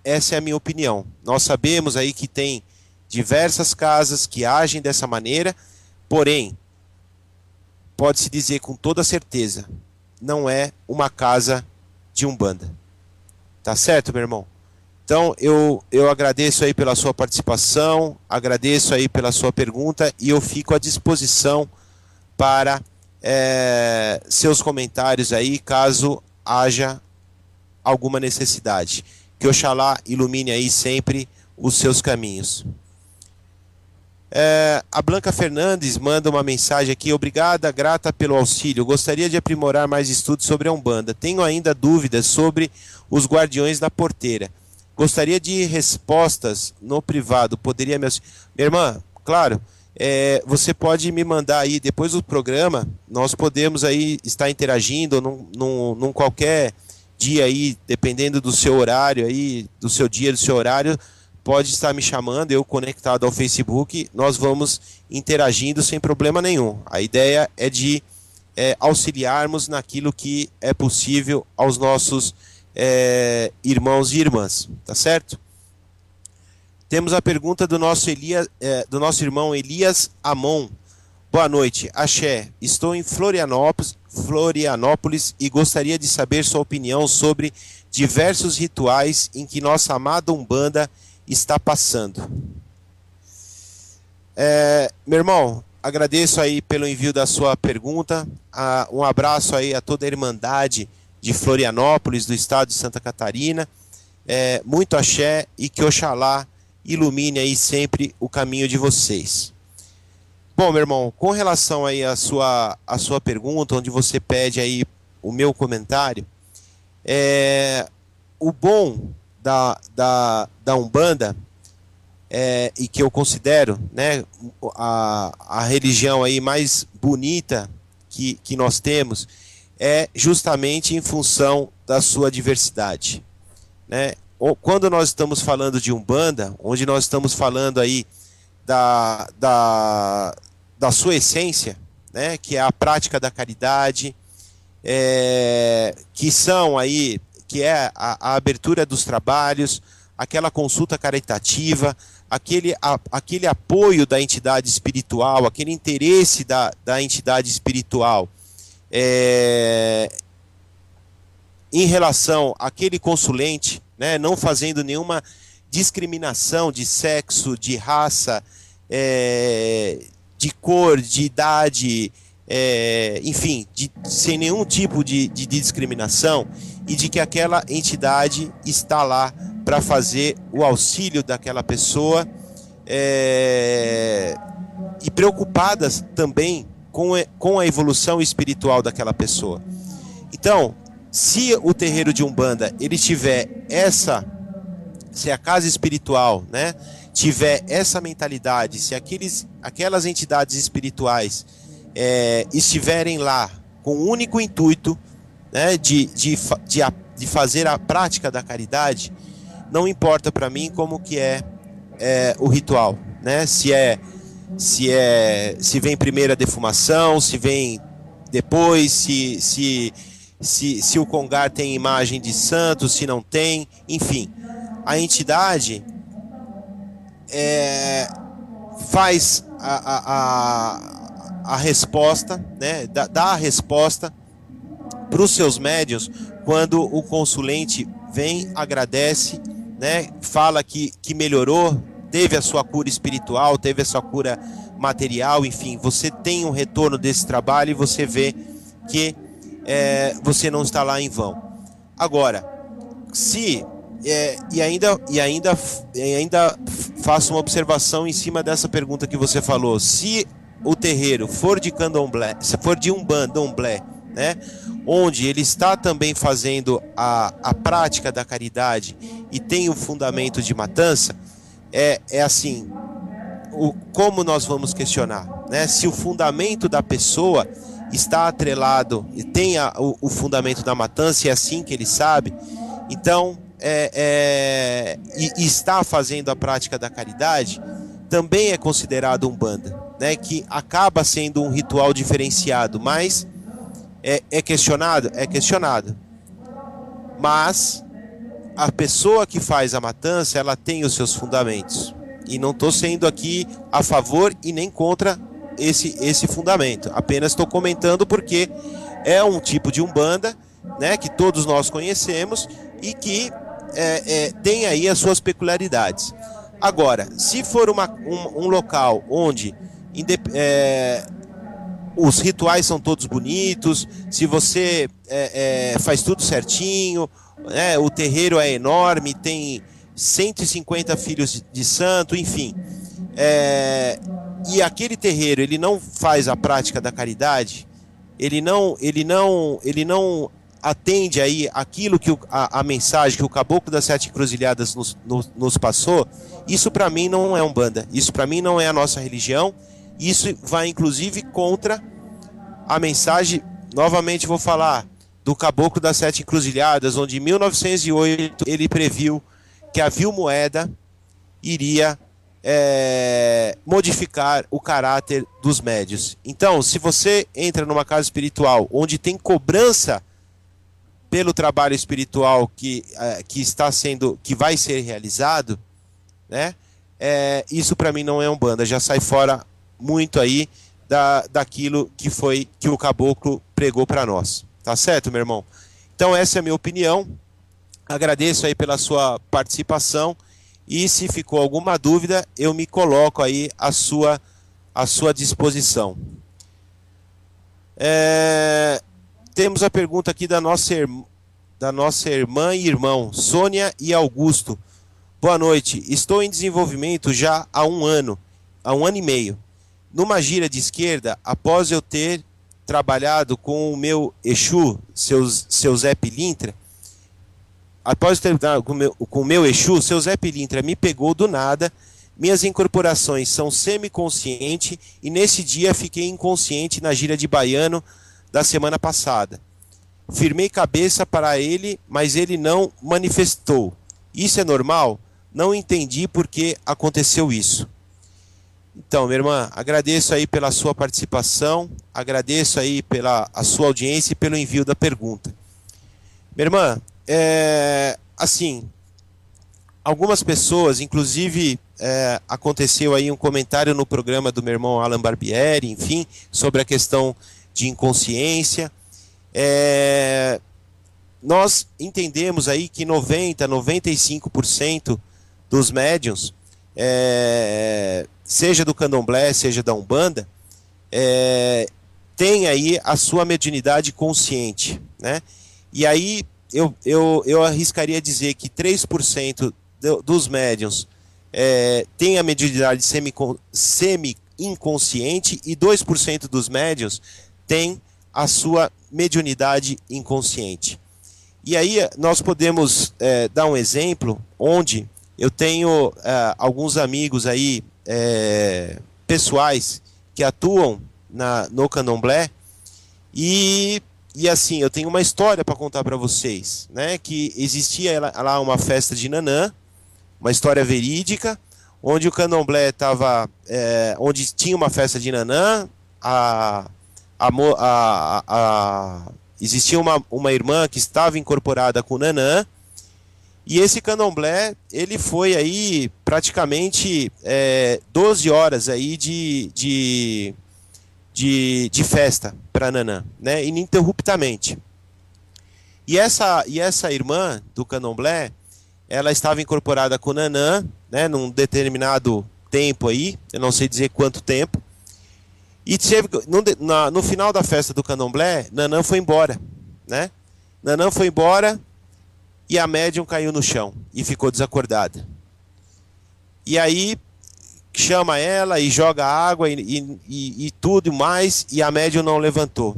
essa é a minha opinião. Nós sabemos aí que tem diversas casas que agem dessa maneira, porém, pode-se dizer com toda certeza, não é uma casa de Umbanda. Tá certo, meu irmão? Então, eu agradeço aí pela sua participação, agradeço aí pela sua pergunta e eu fico à disposição para seus comentários aí, caso haja alguma necessidade. Que Oxalá ilumine aí sempre os seus caminhos. A Blanca Fernandes manda uma mensagem aqui. Obrigada, grata pelo auxílio. Gostaria de aprimorar mais estudos sobre a Umbanda. Tenho ainda dúvidas sobre os guardiões da porteira. Gostaria de respostas no privado. Poderia me auxiliar? Minha irmã, claro, você pode me mandar aí, depois do programa, nós podemos aí estar interagindo num qualquer dia aí, dependendo do seu horário aí, do seu dia, do seu horário, pode estar me chamando, eu conectado ao Facebook, nós vamos interagindo sem problema nenhum. A ideia é de auxiliarmos naquilo que é possível aos nossos irmãos e irmãs, tá certo? Temos a pergunta do nosso irmão Elias Amon. Boa noite, axé. Estou em Florianópolis e gostaria de saber sua opinião sobre diversos rituais em que nossa amada Umbanda está passando. Meu irmão, agradeço aí pelo envio da sua pergunta. Um abraço aí a toda a Irmandade de Florianópolis, do estado de Santa Catarina. Muito axé e que Oxalá ilumine aí sempre o caminho de vocês. Bom, meu irmão, com relação aí à sua pergunta, onde você pede aí o meu comentário, o bom da Umbanda, e que eu considero, né, a religião aí mais bonita que nós temos, é justamente em função da sua diversidade, né? Quando nós estamos falando de Umbanda, onde nós estamos falando aí da sua essência, né, que é a prática da caridade, que é a abertura dos trabalhos, aquela consulta caritativa, aquele apoio da entidade espiritual, aquele interesse da entidade espiritual em relação àquele consulente, né, não fazendo nenhuma discriminação de sexo, de raça, de cor, de idade, enfim, sem nenhum tipo de discriminação, e de que aquela entidade está lá para fazer o auxílio daquela pessoa, e preocupadas também com a evolução espiritual daquela pessoa. Então, se o terreiro de Umbanda ele tiver se a casa espiritual, né, tiver essa mentalidade, se aquelas entidades espirituais estiverem lá com o único intuito, né, de fazer a prática da caridade, não importa para mim como que é o ritual, né? Se vem primeiro a defumação, se vem depois, se o congar tem imagem de santo, se não tem, enfim, a entidade faz a resposta, né? Dá a resposta para os seus médiuns quando o consulente vem, agradece, né? Fala que melhorou, teve a sua cura espiritual, teve a sua cura material, enfim, você tem um retorno desse trabalho e você vê que você não está lá em vão. Agora, ainda faço uma observação em cima dessa pergunta que você falou. Se o terreiro for de candomblé, se for de umbandomblé, né, onde ele está também fazendo a prática da caridade e tem o fundamento de matança, assim, como nós vamos questionar, né? Se o fundamento da pessoa está atrelado e tem o fundamento da matança, e é assim que ele sabe, então e está fazendo a prática da caridade, também é considerado Umbanda, né? Que acaba sendo um ritual diferenciado, mas é questionado? É questionado. Mas a pessoa que faz a matança, ela tem os seus fundamentos. E não estou sendo aqui a favor e nem contra esse fundamento. Apenas estou comentando porque é um tipo de Umbanda, né, que todos nós conhecemos e que tem aí as suas peculiaridades. Agora, se for um local onde os rituais são todos bonitos, se você faz tudo certinho, o terreiro é enorme, tem 150 filhos de santo, enfim, e aquele terreiro ele não faz a prática da caridade, ele não atende aí aquilo que a mensagem que o Caboclo das Sete Encruzilhadas nos passou, isso para mim não é Umbanda, isso para mim não é a nossa religião, isso vai inclusive contra a mensagem, novamente vou falar, do Caboclo das Sete Encruzilhadas, onde em 1908 ele previu que a vil-moeda iria modificar o caráter dos médios. Então, se você entra numa casa espiritual onde tem cobrança pelo trabalho espiritual que vai ser realizado, né? Isso para mim não é Umbanda, já sai fora muito aí daquilo que o Caboclo pregou para nós. Tá certo, meu irmão? Então essa é a minha opinião. Agradeço aí pela sua participação e se ficou alguma dúvida, eu me coloco aí à sua disposição. Temos a pergunta aqui da nossa da nossa irmã e irmão, Sônia e Augusto. Boa noite. Estou em desenvolvimento já há um ano e meio. Numa gira de esquerda, após eu ter trabalhado com o meu Exu, seu Zé Pilintra, após eu ter trabalhado com o meu Exu, seu Zé Pilintra me pegou do nada. Minhas incorporações são semiconsciente e nesse dia fiquei inconsciente na gira de baiano da semana passada. Firmei cabeça para ele, mas ele não manifestou. Isso é normal? Não entendi por que aconteceu isso. Então, minha irmã, agradeço aí pela sua participação, agradeço aí pela a sua audiência e pelo envio da pergunta. Minha irmã, assim, algumas pessoas, inclusive aconteceu aí um comentário no programa do meu irmão Alan Barbieri, enfim, sobre a questão de inconsciência. Nós entendemos aí que 95% dos médiuns, seja do candomblé, seja da Umbanda, tem aí a sua mediunidade consciente, né? E aí eu arriscaria dizer que 3% dos médiuns tem a mediunidade semi-inconsciente e 2% dos médiuns tem a sua mediunidade inconsciente. E aí nós podemos dar um exemplo onde eu tenho alguns amigos aí pessoais que atuam no candomblé e assim, eu tenho uma história para contar para vocês, né? Que existia lá uma festa de Nanã, uma história verídica, onde o candomblé estava, onde tinha uma festa de Nanã, existia uma irmã que estava incorporada com o Nanã, e esse candomblé, ele foi aí praticamente 12 horas aí de festa para Nanã, né, ininterruptamente. E essa irmã do candomblé, ela estava incorporada com Nanã, né, num determinado tempo aí, eu não sei dizer quanto tempo, e no final da festa do candomblé, Nanã foi embora, né? Nanã foi embora e a médium caiu no chão e ficou desacordada. E aí chama ela e joga água e tudo mais, e a médium não levantou.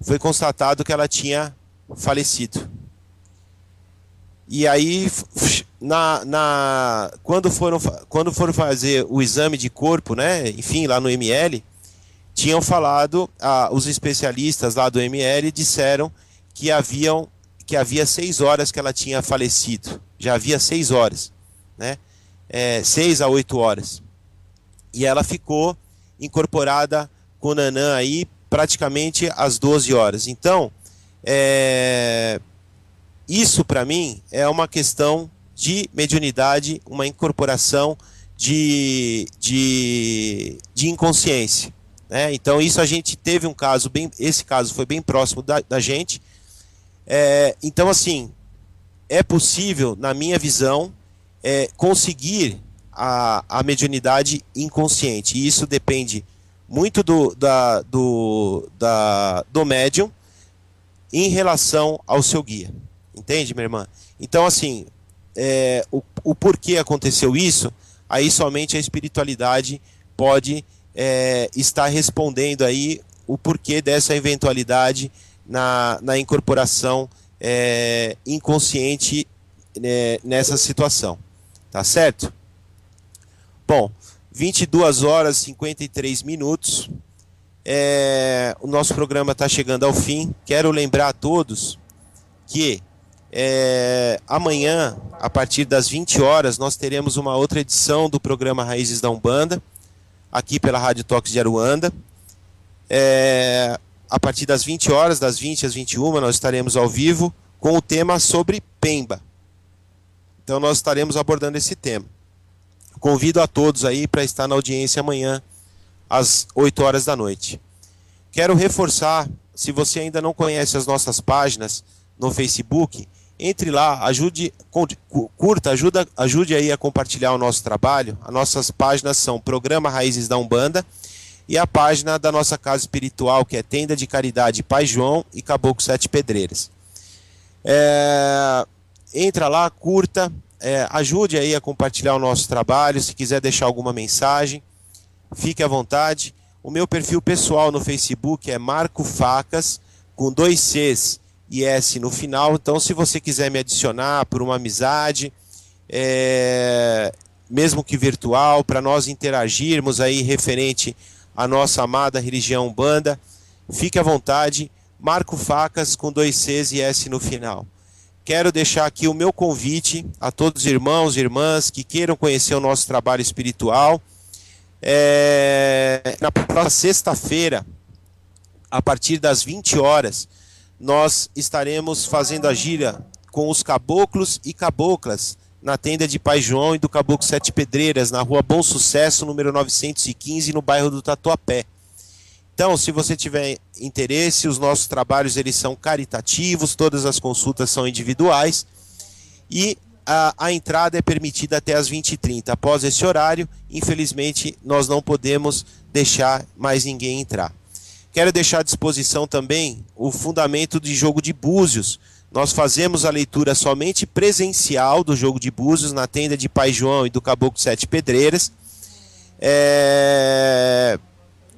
Foi constatado que ela tinha falecido. E aí, quando foram fazer o exame de corpo, né, enfim, lá no ML, tinham falado, os especialistas lá do ML disseram que havia 6 horas que ela tinha falecido. Já havia 6 horas, né? 6 a 8 horas. E ela ficou incorporada com o Nanã aí praticamente às 12 horas. Então, isso para mim é uma questão de mediunidade, uma incorporação de inconsciência, né? Então isso a gente teve um caso, esse caso foi bem próximo da gente. Então assim, é possível, na minha visão, conseguir a mediunidade inconsciente, e isso depende muito do médium em relação ao seu guia. Entende, minha irmã? Então, assim, o porquê aconteceu isso, aí somente a espiritualidade pode estar respondendo aí o porquê dessa eventualidade na incorporação inconsciente nessa situação. Tá certo? Bom, 22 horas e 53 minutos. O nosso programa está chegando ao fim. Quero lembrar a todos que amanhã, a partir das 20 horas, nós teremos uma outra edição do programa Raízes da Umbanda, aqui pela Rádio Toques de Aruanda. A partir das 20 horas, das 20 às 21, nós estaremos ao vivo com o tema sobre Pemba. Então nós estaremos abordando esse tema. Convido a todos aí para estar na audiência amanhã, às 8 horas da noite. Quero reforçar, se você ainda não conhece as nossas páginas no Facebook, entre lá, curta, ajude aí a compartilhar o nosso trabalho. As nossas páginas são Programa Raízes da Umbanda e a página da nossa casa espiritual, que é Tenda de Caridade Pai João e Caboclo Sete Pedreiras. Entra lá, curta, ajude aí a compartilhar o nosso trabalho. Se quiser deixar alguma mensagem, fique à vontade. O meu perfil pessoal no Facebook é Marco Facas, com 2 Cs e S no final. Então, se você quiser me adicionar por uma amizade, mesmo que virtual, para nós interagirmos aí referente à nossa amada religião Umbanda, fique à vontade. Marco Facas, com 2 Cs e S no final. Quero deixar aqui o meu convite a todos os irmãos e irmãs que queiram conhecer o nosso trabalho espiritual. Na próxima sexta-feira, a partir das 20 horas, nós estaremos fazendo a gira com os caboclos e caboclas na tenda de Pai João e do Caboclo Sete Pedreiras, na rua Bom Sucesso, número 915, no bairro do Tatuapé. Então, se você tiver interesse, os nossos trabalhos eles são caritativos, todas as consultas são individuais e a entrada é permitida até as 20h30. Após esse horário, infelizmente, nós não podemos deixar mais ninguém entrar. Quero deixar à disposição também o fundamento de jogo de búzios. Nós fazemos a leitura somente presencial do jogo de búzios na tenda de Pai João e do Caboclo Sete Pedreiras.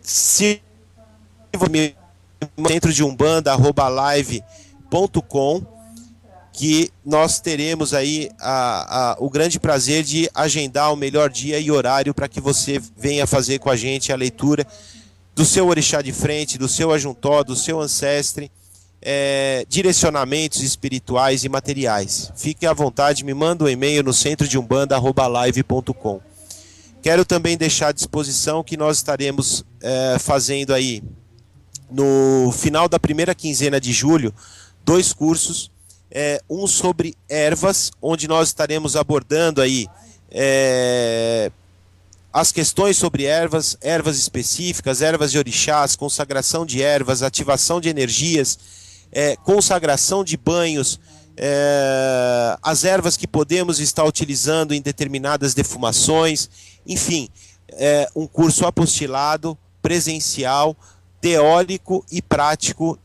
Se centro de umbanda@live.com, que nós teremos aí o grande prazer de agendar o melhor dia e horário para que você venha fazer com a gente a leitura do seu orixá de frente, do seu ajuntó, do seu ancestre, direcionamentos espirituais e materiais. Fique à vontade, me manda um e-mail no centro de umbanda@live.com. Quero também deixar à disposição que nós estaremos fazendo aí no final da primeira quinzena de julho 2 cursos, um sobre ervas, onde nós estaremos abordando aí as questões sobre ervas específicas, ervas de orixás, consagração de ervas, ativação de energias, consagração de banhos, as ervas que podemos estar utilizando em determinadas defumações, enfim, um curso apostilado, presencial, teórico e prático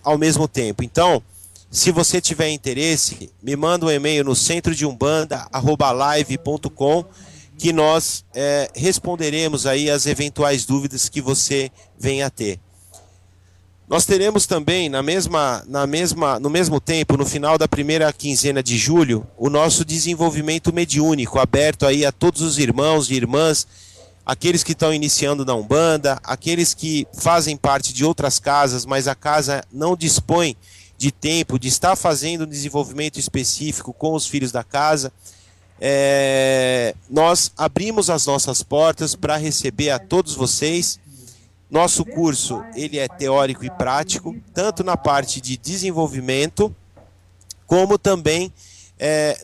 ao mesmo tempo. Então, se você tiver interesse, me manda um e-mail no centrodeumbanda@live.com, que nós responderemos aí as eventuais dúvidas que você venha a ter. Nós teremos também, no mesmo tempo, no final da primeira quinzena de julho, o nosso desenvolvimento mediúnico, aberto aí a todos os irmãos e irmãs, aqueles que estão iniciando na Umbanda, aqueles que fazem parte de outras casas, mas a casa não dispõe de tempo de estar fazendo um desenvolvimento específico com os filhos da casa. Nós abrimos as nossas portas para receber a todos vocês. Nosso curso ele é teórico e prático, tanto na parte de desenvolvimento, como também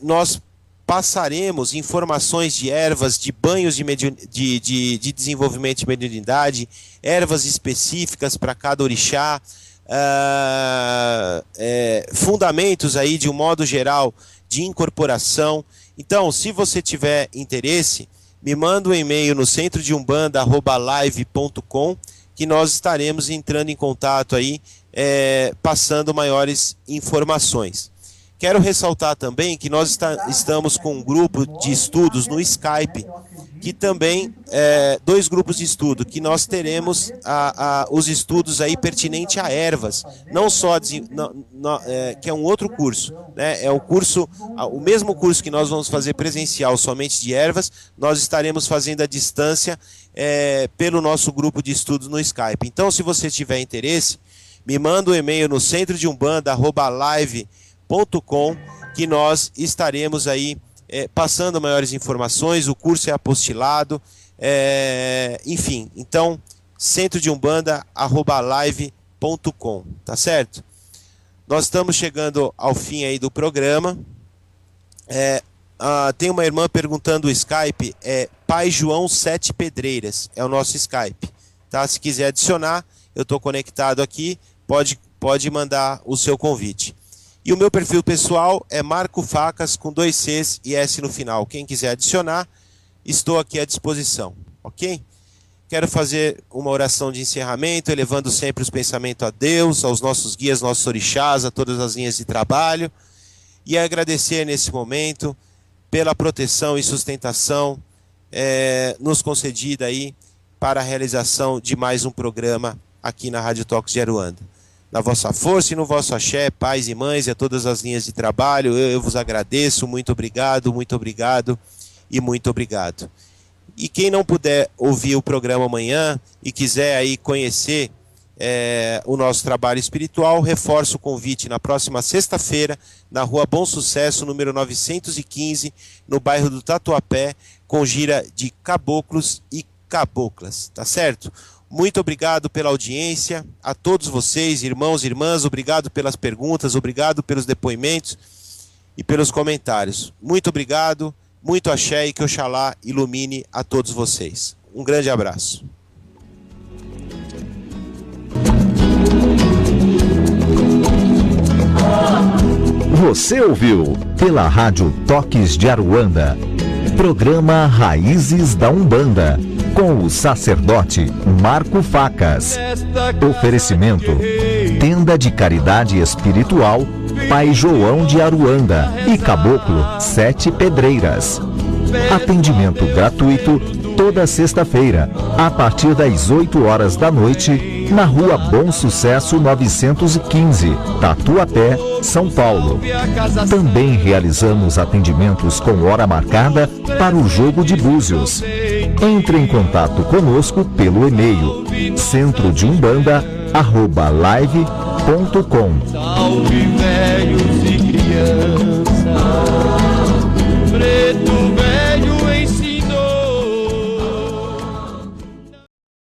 nós passaremos informações de ervas, de banhos de desenvolvimento de mediunidade, ervas específicas para cada orixá, fundamentos aí de um modo geral de incorporação. Então, se você tiver interesse, me manda um e-mail no centrodeumbanda@live.com, que nós estaremos entrando em contato aí, passando maiores informações. Quero ressaltar também que nós estamos com um grupo de estudos no Skype, que também 2 grupos de estudo, que nós teremos os estudos aí pertinentes a ervas, não só que é um outro curso, né? O mesmo curso que nós vamos fazer presencial somente de ervas, nós estaremos fazendo à distância pelo nosso grupo de estudos no Skype. Então, se você tiver interesse, me manda um e-mail no centrodeumbanda@live.com, que nós estaremos aí passando maiores informações. O curso é apostilado, enfim. Então, centrodeumbanda@live.com, tá certo? Nós estamos chegando ao fim aí do programa. Tem uma irmã perguntando o Skype, Pai João Sete Pedreiras, é o nosso Skype, tá? Se quiser adicionar, eu estou conectado aqui, pode mandar o seu convite. E o meu perfil pessoal é Marco Facas, com 2 Cs e S no final. Quem quiser adicionar, estou aqui à disposição, ok? quero fazer uma oração de encerramento, elevando sempre os pensamentos a Deus, aos nossos guias, nossos orixás, a todas as linhas de trabalho, e agradecer nesse momento pela proteção e sustentação nos concedida aí para a realização de mais um programa aqui na Rádio Toques de Aruanda. Na vossa força e no vosso axé, pais e mães e a todas as linhas de trabalho, eu vos agradeço, muito obrigado e muito obrigado. E quem não puder ouvir o programa amanhã e quiser aí conhecer o nosso trabalho espiritual, reforço o convite na próxima sexta-feira, na Rua Bom Sucesso, número 915, no bairro do Tatuapé, com gira de caboclos e caboclas, tá certo? Muito obrigado pela audiência, a todos vocês, irmãos e irmãs, obrigado pelas perguntas, obrigado pelos depoimentos e pelos comentários. Muito obrigado, muito axé e que Oxalá ilumine a todos vocês. Um grande abraço. Você ouviu pela Rádio Toques de Aruanda, programa Raízes da Umbanda, com o sacerdote Marco Facas. Oferecimento: Tenda de Caridade Espiritual Pai João de Aruanda e Caboclo 7 Pedreiras. Atendimento gratuito toda sexta-feira, a partir das 8 horas da noite, na Rua Bom Sucesso 915, Tatuapé, São Paulo. Também realizamos atendimentos com hora marcada para o jogo de búzios. Entre em contato conosco pelo e-mail centrodeumbanda@live.com. Salve velhos e crianças, preto